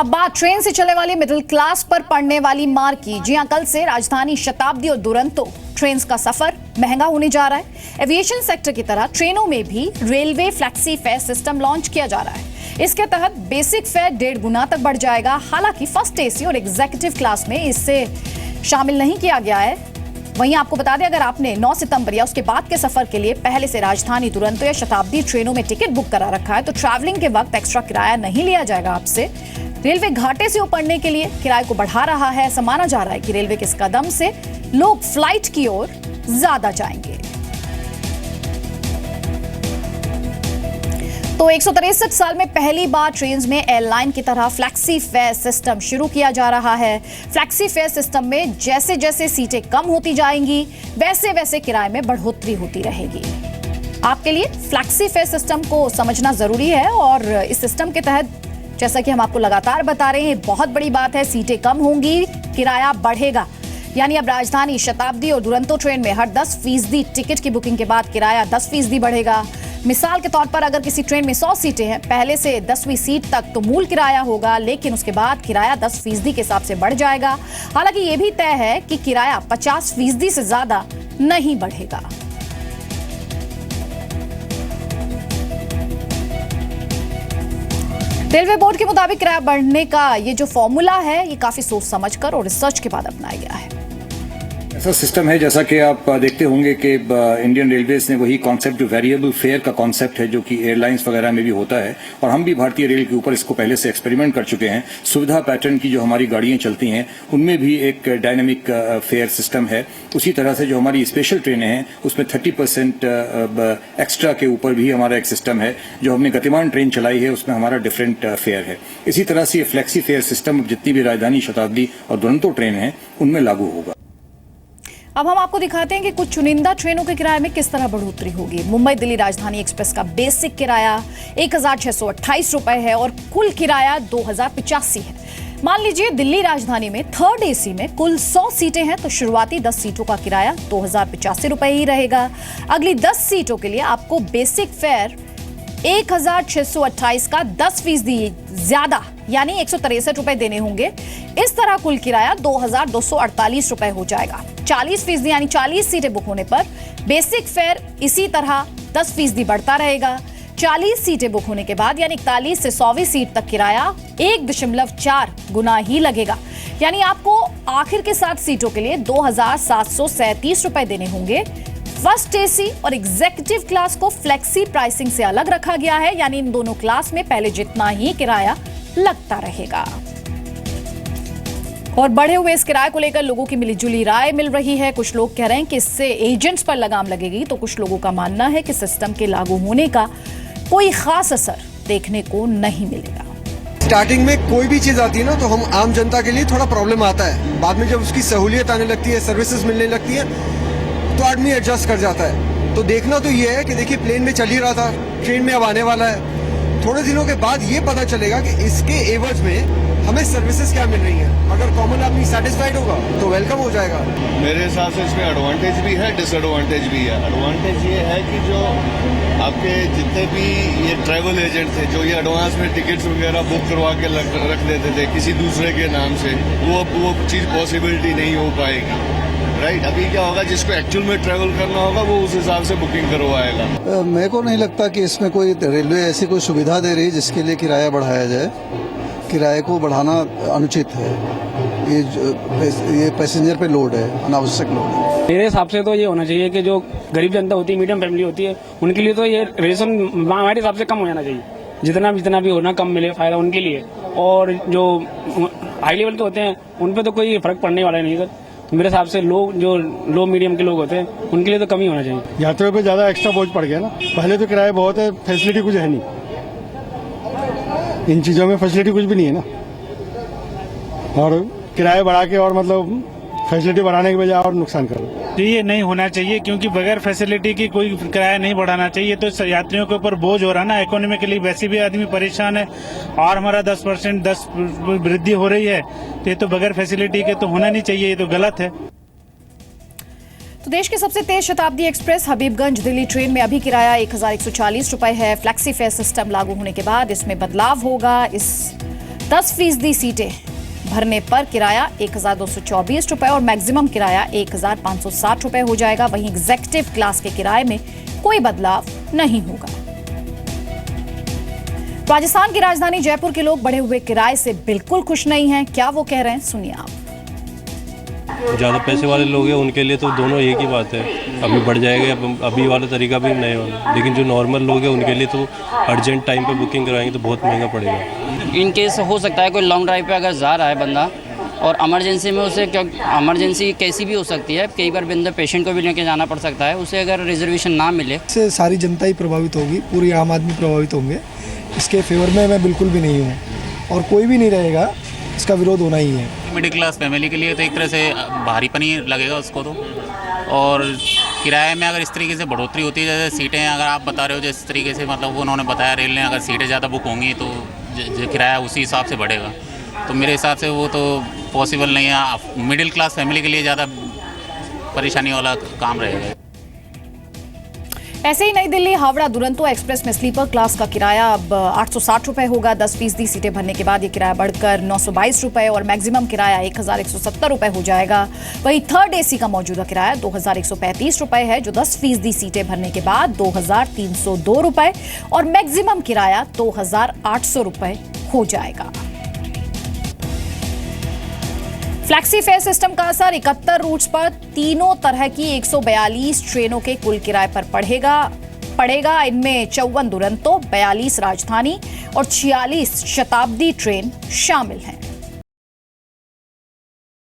अब बात ट्रेन से चलने वाली मिडिल क्लास पर पड़ने वाली मार की। जी हां, कल से राजधानी शताब्दी और दुरंतो ट्रेन का सफर महंगा होने जा रहा है। एविएशन सेक्टर की तरह ट्रेनों में भी railway flexi fair system launch किया जा रहा है। इसके तहत बेसिक फेयर 1.5 गुना तक बढ़ जाएगा। हालांकि फर्स्ट एसी और एग्जीक्यूटिव क्लास में इससे शामिल नहीं किया गया है। वहीं आपको बता दें, अगर आपने 9 सितंबर या उसके बाद के सफर के लिए पहले से राजधानी दुरंतो या शताब्दी ट्रेनों में टिकट बुक करा रखा है तो ट्रैवलिंग के वक्त एक्स्ट्रा किराया नहीं लिया जाएगा आपसे। रेलवे घाटे से उबरने के लिए किराए को बढ़ा रहा है। ऐसा माना जा रहा है कि रेलवे के इस कदम से लोग फ्लाइट की ओर ज्यादा जाएंगे। तो 163 साल में पहली बार ट्रेन में एयरलाइन की तरह फ्लेक्सी फेयर सिस्टम शुरू किया जा रहा है। फ्लेक्सी फेयर सिस्टम में जैसे जैसे सीटें कम होती जाएंगी वैसे वैसे किराए में बढ़ोतरी होती रहेगी। आपके लिए फ्लेक्सी फेयर सिस्टम को समझना जरूरी है और इस सिस्टम के तहत जैसा कि हम आपको लगातार बता रहे हैं, बहुत बड़ी बात है, सीटें कम होंगी, किराया बढ़ेगा। यानी अब राजधानी शताब्दी और दुरंतो ट्रेन में हर 10% टिकट की बुकिंग के बाद किराया 10% बढ़ेगा। मिसाल के तौर पर अगर किसी ट्रेन में 100 सीटें हैं, पहले से 10वीं सीट तक तो मूल किराया होगा, लेकिन उसके बाद किराया 10% के हिसाब से बढ़ जाएगा। हालांकि यह भी तय है कि किराया 50% से ज्यादा नहीं बढ़ेगा। रेलवे बोर्ड के मुताबिक किराया बढ़ने का ये जो फॉर्मूला है, ये काफी सोच समझकर और रिसर्च के बाद अपनाया गया है। ऐसा सिस्टम है जैसा कि आप देखते होंगे कि इंडियन रेलवेज ने वही कॉन्सेप्ट जो वेरिएबल फेयर का कॉन्सेप्ट है जो कि एयरलाइंस वगैरह में भी होता है, और हम भी भारतीय रेल के ऊपर इसको पहले से एक्सपेरिमेंट कर चुके हैं। सुविधा पैटर्न की जो हमारी गाड़ियां चलती हैं उनमें भी एक डायनामिक फेयर सिस्टम है। उसी तरह से जो हमारी स्पेशल ट्रेनें हैं उसमें 30% एक्स्ट्रा के ऊपर भी हमारा एक सिस्टम है। जो हमने गतिमान ट्रेन चलाई है उसमें हमारा डिफरेंट फेयर है। इसी तरह से ये फ्लेक्सी फेयर सिस्टम जितनी भी राजधानी शताब्दी और दुरंतो ट्रेन है उनमें लागू होगा। अब हम आपको दिखाते हैं कि कुछ चुनिंदा ट्रेनों के किराए में किस तरह बढ़ोतरी होगी। मुंबई दिल्ली राजधानी एक्सप्रेस का बेसिक किराया 1628 रुपए है और कुल किराया 2085 है। मान लीजिए दिल्ली राजधानी में थर्ड एसी में कुल 100 सीटें हैं तो शुरुआती 10 सीटों का किराया 2085 रुपए ही रहेगा। अगली 10 सीटों के लिए आपको बेसिक फेयर 1628 का 10% ज्यादा यानी 163 रुपए देने होंगे। इस तरह कुल किराया 2248 रुपए हो जाएगा। 40% यानी 40 सीटें बुक होने पर बेसिक फेयर इसी तरह 10% बढ़ता रहेगा। 40 सीटें बुक होने के बाद यानी 41 से 100वीं सीट तक किराया 1.4 गुना ही लगेगा। यानी आपको आखिर के 7 सीटों के लिए 2737 रुपए देने होंगे। फर्स्ट एसी और एग्जीक्यूटिव क्लास को फ्लेक्सी प्राइसिंग से अलग रखा गया है, यानी इन दोनों क्लास में पहले जितना ही किराया लगता रहेगा। और बढ़े हुए इस किराए को लेकर लोगों की मिलीजुली राय मिल रही है। कुछ लोग कह रहे हैं कि इससे एजेंट्स पर लगाम लगेगी, तो कुछ लोगों का मानना है कि सिस्टम के लागू होने का कोई खास असर देखने को नहीं मिलेगा। स्टार्टिंग में कोई भी चीज आती है ना तो हम आम जनता के लिए थोड़ा प्रॉब्लम आता है। बाद में जब उसकी सहूलियत आने लगती है, सर्विसेज मिलने लगती है तो आदमी एडजस्ट कर जाता है। तो देखना तो ये है कि देखिए प्लेन में चल ही रहा था, ट्रेन में अब आने वाला है। थोड़े दिनों के बाद ये पता चलेगा कि इसके एवज में हमें सर्विसेज क्या मिल रही है। अगर कॉमन आदमी सेटिस्फाइड होगा तो वेलकम हो जाएगा। मेरे हिसाब से इसमें एडवांटेज भी है, डिसएडवांटेज भी है। एडवांटेज ये है कि जो आपके जितने भी ये ट्रैवल एजेंट थे जो ये एडवांस में टिकट्स वगैरह बुक करवा के रख देते थे किसी दूसरे के नाम से, वो चीज़ पॉसिबिलिटी नहीं हो पाएगी। राइट, अभी क्या होगा, जिसको एक्चुअल में ट्रैवल करना होगा वो उस हिसाब से बुकिंग करवाएगा। मेरे को नहीं लगता कि इसमें कोई रेलवे ऐसी कोई सुविधा दे रही जिसके लिए किराया बढ़ाया जाए। किराए को बढ़ाना अनुचित है। ये पैसेंजर पे लोड है, अनावश्यक लोड है। मेरे हिसाब से तो ये होना चाहिए कि जो गरीब जनता होती है, मीडियम फैमिली होती है, उनके लिए तो ये रेशन हमारे हिसाब से कम हो जाना चाहिए। जितना भी होना कम मिले, फायदा उनके लिए। और जो हाई लेवल के होते हैं उन पर तो कोई फर्क पड़ने वाला नहीं सर। मेरे हिसाब से लोग जो लो मीडियम के लोग होते हैं उनके लिए तो कम ही होना चाहिए। यात्रियों पे ज्यादा एक्स्ट्रा बोझ पड़ गया ना। पहले तो किराया बहुत है, फैसिलिटी कुछ है नहीं। इन चीजों में फैसिलिटी कुछ भी नहीं है ना, और किराए बढ़ा के और मतलब फैसिलिटी बढ़ाने के बजाय और नुकसान करो। ये नहीं होना चाहिए क्योंकि बगैर फैसिलिटी की कोई किराया नहीं बढ़ाना चाहिए। तो यात्रियों के ऊपर बोझ हो रहा है ना, इकोनॉमिकली वैसे भी आदमी परेशान है और हमारा 10% वृद्धि हो रही है। तो ये तो बगैर फैसिलिटी के तो होना नहीं चाहिए, ये तो गलत है। तो देश की सबसे तेज शताब्दी एक्सप्रेस हबीबगंज दिल्ली ट्रेन में अभी किराया 1140 रुपए है। फ्लेक्सी फेयर सिस्टम लागू होने के बाद इसमें बदलाव होगा। इस 10% सीटें भरने पर किराया 1,224 रुपए और मैक्सिमम किराया 1,560 रुपए हो जाएगा। वहीं एग्जीक्यूटिव क्लास के किराए में कोई बदलाव नहीं होगा। राजस्थान की राजधानी जयपुर के लोग बढ़े हुए किराए से बिल्कुल खुश नहीं हैं। क्या वो कह रहे हैं, सुनिए आप। ज़्यादा पैसे वाले लोग हैं उनके लिए तो दोनों एक ही बात है, अभी बढ़ जाएगा, अभी वाला तरीका भी नहीं होगा। लेकिन जो नॉर्मल लोग हैं उनके लिए तो अर्जेंट टाइम पे बुकिंग कराएंगे तो बहुत महंगा पड़ेगा। इन केस हो सकता है कोई लॉन्ग ड्राइव पे अगर जा रहा है बंदा और इमरजेंसी में उसे, क्योंकि इमरजेंसी कैसी भी हो सकती है, कई बार बंदा पेशेंट को भी लेके जाना पड़ सकता है, उसे अगर रिजर्वेशन ना मिले इससे सारी जनता ही प्रभावित होगी, पूरी आम आदमी प्रभावित होंगे। इसके फेवर में मैं बिल्कुल भी नहीं हूँ और कोई भी नहीं रहेगा, इसका विरोध होना ही है। मिडिल क्लास फैमिली के लिए तो एक तरह से भारीपन ही लगेगा उसको तो। और किराए में अगर इस तरीके से बढ़ोतरी होती है, जैसे सीटें अगर आप बता रहे हो जिस तरीके से, मतलब उन्होंने बताया रेल ने, अगर सीटें ज़्यादा बुक होंगी तो जो किराया उसी हिसाब से बढ़ेगा, तो मेरे हिसाब से वो तो पॉसिबल नहीं है। मिडिल क्लास फैमिली के लिए ज़्यादा परेशानी वाला काम रहेगा। ऐसे ही नई दिल्ली हावड़ा दुरंतो एक्सप्रेस में स्लीपर क्लास का किराया अब 860 रुपए होगा। 10% सीटें भरने के बाद ये किराया बढ़कर 922 रुपए और मैक्सिमम किराया 1,170 रुपए हो जाएगा। वहीं थर्ड एसी का मौजूदा किराया 2,135 रुपए है, जो 10% सीटें भरने के बाद 2,302 रुपए और मैक्सिमम किराया 2,800 रुपए हो जाएगा। फ्लैक्सी फेयर सिस्टम का असर 71 रूट्स पर तीनों तरह की 142 ट्रेनों के कुल किराए पर पड़ेगा। इनमें 54 दुरंतो, 42 राजधानी और 46 शताब्दी ट्रेन शामिल हैं।